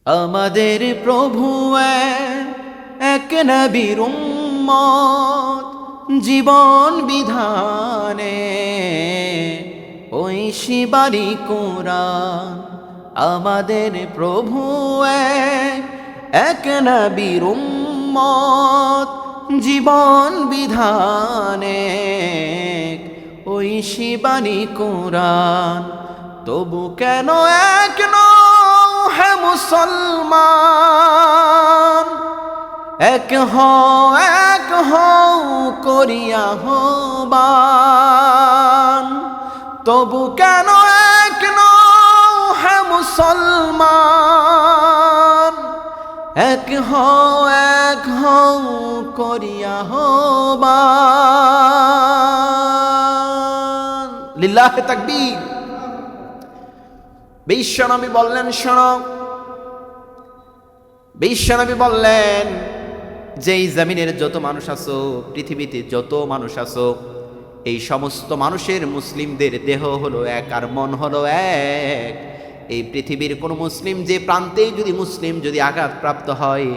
আমাদের প্রভু এক নবীর উম্মত, জীবন বিধানে ওই শিবারি কোরআন। আমাদের প্রভু এক নবীর উম্মত, জীবন বিধানে ওই শিবানি কোরআন। তবু কেন এক হে মুসলমান, এক হও করিয়া হবান। তবু কেন এক হে মুসলমান, এক হও করিয়া হবান। লিল্লাহে তাকবীর। বিশ্বনবী বললেন, শোনো, বিশ্বনবী বললেন যে এই জমিনের যত মানুষ আছো, পৃথিবীতে যত মানুষ আছো, এই সমস্ত মানুষের মুসলিমদের দেহ হলো এক আর মন হলো এক। এই পৃথিবীর কোন মুসলিম যে প্রান্তেই যদি মুসলিম যদি আঘাতপ্রাপ্ত হয়,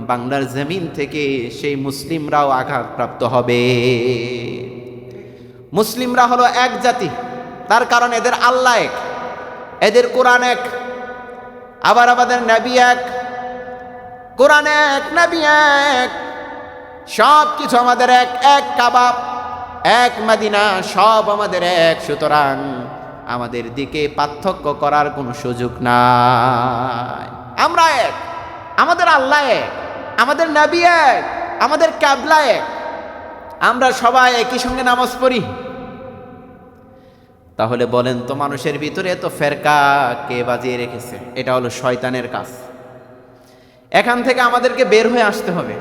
বাংলার জমিন থেকে সেই মুসলিমরাও আঘাতপ্রাপ্ত হবে। মুসলিমরা হলো এক জাতি, তার কারণ এদের আল্লাহ এক, এদের কোরআন এক, আবার আমাদের নবী এক, কোরআন এক, নবী এক, সব কিছু আমাদের এক। এক কাবা, এক মদিনা, সব আমাদের এক। সুতরাং আমাদের দিকে পার্থক্য করার কোনো সুযোগ নাই। আমরা এক, আমাদের আল্লাহ এক, আমাদের নবী এক, আমাদের কিবলা এক। আমরা সবাই একই সঙ্গে নামাজ পড়ি। তাহলে বলেন তো, মানুষের ভিতরে এত ফেরকা কে বাজিয়ে রেখেছে? এটা হলো শয়তানের কাজ। এখান থেকে আমাদেরকে বের হয়ে আসতে হবে।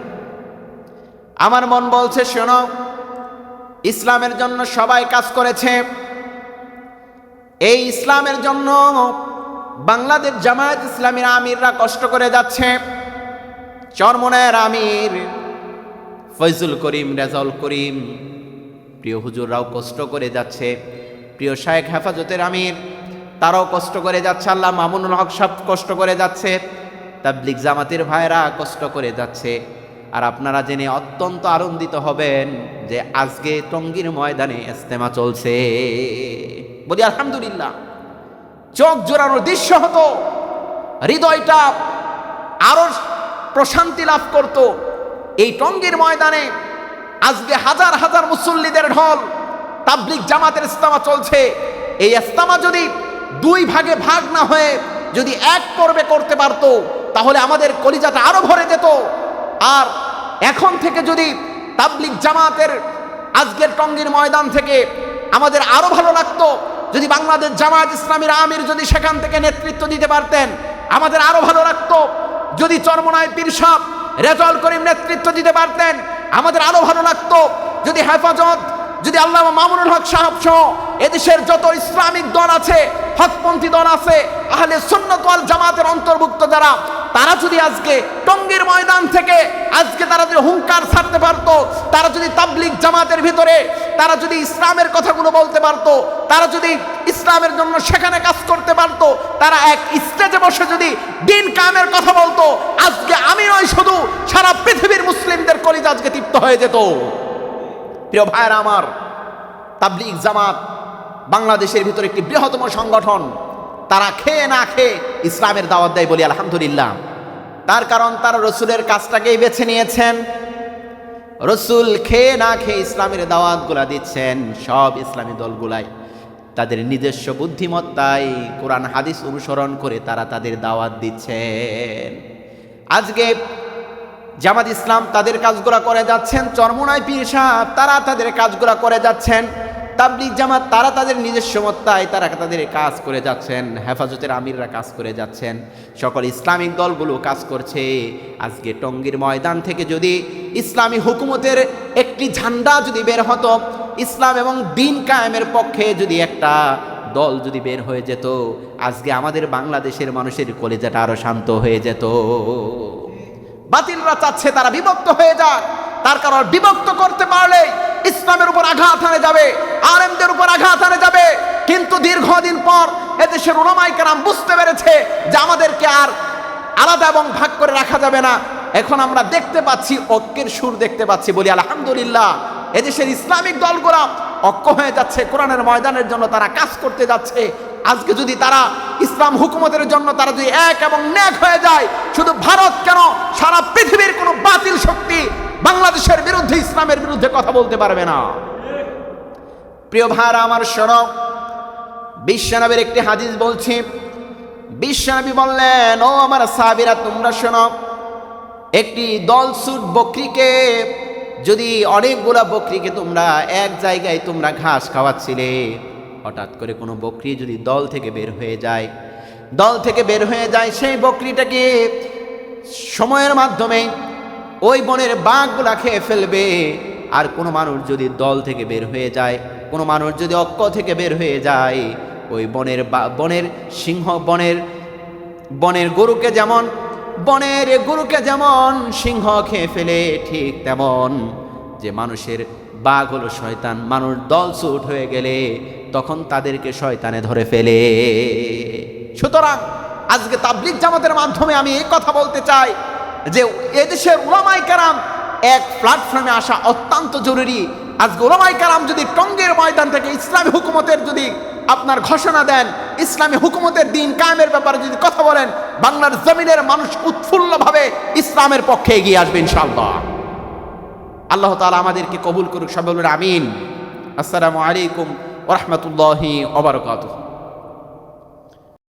আমার মন বলছে, শোনো, ইসলামের জন্য সবাই কাজ করেছে। এই ইসলামের জন্য বাংলাদেশ জামায়াত ইসলামীর আমিররা কষ্ট করে যাচ্ছে। চরমনের আমির ফয়জুল করিম, রেজাউল করিম, প্রিয় হুজুররাও কষ্ট করে যাচ্ছে। প্রিয় শায়েখ হেফাজতের আমির, তারাও কষ্ট করে যাচ্ছে। আল্লাহ মামুনুল হক সাহেব কষ্ট করে যাচ্ছে। তাবলিগ জামাতের ভাইরা কষ্ট করে যাচ্ছে। আর আপনারা জেনে অত্যন্ত আনন্দিত হবেন যে আজকে টঙ্গীর ময়দানে ইজতেমা চলছে। বলি আলহামদুলিল্লাহ। চোখ জোড়ানোর দৃশ্য হতো, হৃদয়টা আরো প্রশান্তি লাভ করত। এই টঙ্গীর ময়দানে আজকে হাজার হাজার মুসল্লিদের ঢল। তাবলিগ জামাতের ইজতেমা চলছে। এই ইজতেমা যদি দুই ভাগে ভাগ না হয়ে যদি এক পর্বে করতে পারত, তাহলে আমাদের কলিজাটা আরো ভরে যেত। আর এখন থেকে যদি তাবলিগ জামাতের আজকের টঙ্গীর ময়দান থেকে আমাদের আরো ভালো লাগতো, যদি বাংলাদেশ জামায়াত ইসলামীর আমির যদি সেখান থেকে নেতৃত্ব দিতে পারতেন, আমাদের আরো ভালো লাগতো। যদি চরমনায় পীর সাহেব রেজাউল করিম নেতৃত্ব দিতে পারতেন, আমাদের আরো ভালো লাগতো। যদি হেফাজত, যদি আল্লামা মামুনুল হক সাহেব সহ এদেশের যত ইসলামিক দল আছে, হকপন্থী দল আছে, আহলে সুন্নাত ওয়াল জামাতের অন্তর্ভুক্ত যারা, তারা যদি আজকে টঙ্গীর ময়দান থেকে আজকে তারা যদি হুঙ্কার ছাড়তে পারতো, তারা যদি তাবলিগ জামাতের ভিতরে তারা যদি ইসলামের কথাগুলো বলতে পারতো, তারা যদি ইসলামের জন্য সেখানে কাজ করতে পারতো, তারা এক স্টেজে বসে যদি দিন কায়েমের কথা বলতো, আজকে আমি নয় শুধু সারা পৃথিবীর মুসলিমদের কলিজা আজকে তৃপ্ত হয়ে যেত। প্রিয় ভাইরা আমার, তাবলিগ জামাত বাংলাদেশের ভিতরে একটি বৃহত্তম সংগঠন। তারা খেয়ে না খেয়ে ইসলামের দাওয়াত দেয়, বলি আলহামদুলিল্লাহ। তার কারণ তারা রসুলের কাজটাকেই বেছে নিয়েছেন। রসুল খেয়ে না খেয়ে ইসলামের দাওয়াতগুলা দিচ্ছেন। সব ইসলামী দলগুলাই তাদের নিজস্ব বুদ্ধিমত্তায় কোরআন হাদিস অনুসরণ করে তারা তাদের দাওয়াত দিচ্ছেন। আজকে জামাত ইসলাম তাদের কাজগুলা করে যাচ্ছেন। চরমনায় পীর সাহেব তারা তাদের কাজগুলা করে যাচ্ছেন। তাবলিগ জামাত তারা তাদের নিজস্ব মত্তায় তারা তাদের কাজ করে যাচ্ছেন। হেফাজতের আমিররা কাজ করে যাচ্ছেন। সকল ইসলামিক দলগুলো কাজ করছে। আজকে টঙ্গীর ময়দান থেকে যদি ইসলামী হুকুমতের একটি ঝান্ডা যদি বের হতো, ইসলাম এবং দিন কায়েমের পক্ষে যদি একটা দল যদি বের হয়ে যেত, আজকে আমাদের বাংলাদেশের মানুষের কলিজাটা আরো শান্ত হয়ে যেত। বাতিলরা চাচ্ছে তারা বিভক্ত হয়ে যাক। তার কারণ বিভক্ত করতে পারলে ইসলামের উপর আঘাত আনে যাবে, আলেমদের উপর আঘাত আনে যাবে। কিন্তু দীর্ঘদিন পর এদেশের উলামায়ে কেরাম বুঝতে পেরেছে যে আমাদেরকে আর আলাদা এবং ভাগ করে রাখা যাবে না। এখন আমরা দেখতে পাচ্ছি ঐক্যের সুর দেখতে পাচ্ছি, বলি আলহামদুলিল্লাহ। এদেশের ইসলামিক দলগুলো ঐক্য হয়ে যাচ্ছে, কোরআনের ময়দানের জন্য তারা কাজ করতে যাচ্ছে। আজকে যদি তারা ইসলাম হুকুমতের জন্য তারা যদি এক এবং নেক হয়ে যায়, শুধু ভারত কেন, সারা পৃথিবীর কোনো বাতিল শক্তি বাংলাদেশের বিরুদ্ধে, ইসলামের বিরুদ্ধে কথা বলতে পারবে না। প্রিয় ভাইরা আমার, শোনো, বিশ্বনবীর একটি হাদিস বলছি। বিশ্বনবী বললেন, ও আমার সাহাবীরা তোমরা শোনো, একটি দলছুট বকরিকে, যদি অনেকগুলা বকরিকে তোমরা এক জায়গায় তোমরা ঘাস খাওয়াচ্ছিলে, হঠাৎ করে কোনো বকরি যদি দল থেকে বের হয়ে যায়, সেই বকরিটাকে সময়ের মাধ্যমে ওই বনের বাঘগুলা খেয়ে ফেলবে। আর কোনো মানুষ যদি দল থেকে বের হয়ে যায়, কোনো মানুষ যদি ঐক্য থেকে বের হয়ে যায়, ওই বনের সিংহ, বনের গরুকে যেমন সিংহ খেয়ে ফেলে, ঠিক তেমন যে মানুষের বাঘ হলো শয়তান, মানুষ দলছুট হয়ে গেলে তখন তাদেরকে শয়তানে ধরে ফেলে। সুতরাং আজকে তাবলীগ জামাতের মাধ্যমে আমি এই কথা বলতে চাই যে এদেশের উলামায়ে কেরাম এক প্ল্যাটফর্মে আসা অত্যন্ত জরুরি। আজকে উলামায়ে কেরাম যদি টঙ্গীর ময়দান থেকে ইসলামী হুকুমতের যদি আপনার ঘোষণা দেন, ইসলামী হুকুমতের দিন কায়েমের ব্যাপারে যদি কথা বলেন, বাংলার জমিনের মানুষ উৎফুল্লভাবে ইসলামের পক্ষে এগিয়ে আসবে ইনশাআল্লাহ। আল্লাহ তাআলা আমাদেরকে কবুল করুক, সবাই বলুন আমিন। আসসালামু আলাইকুম ওয়া রাহমাতুল্লাহি ওয়া বারাকাতুহু।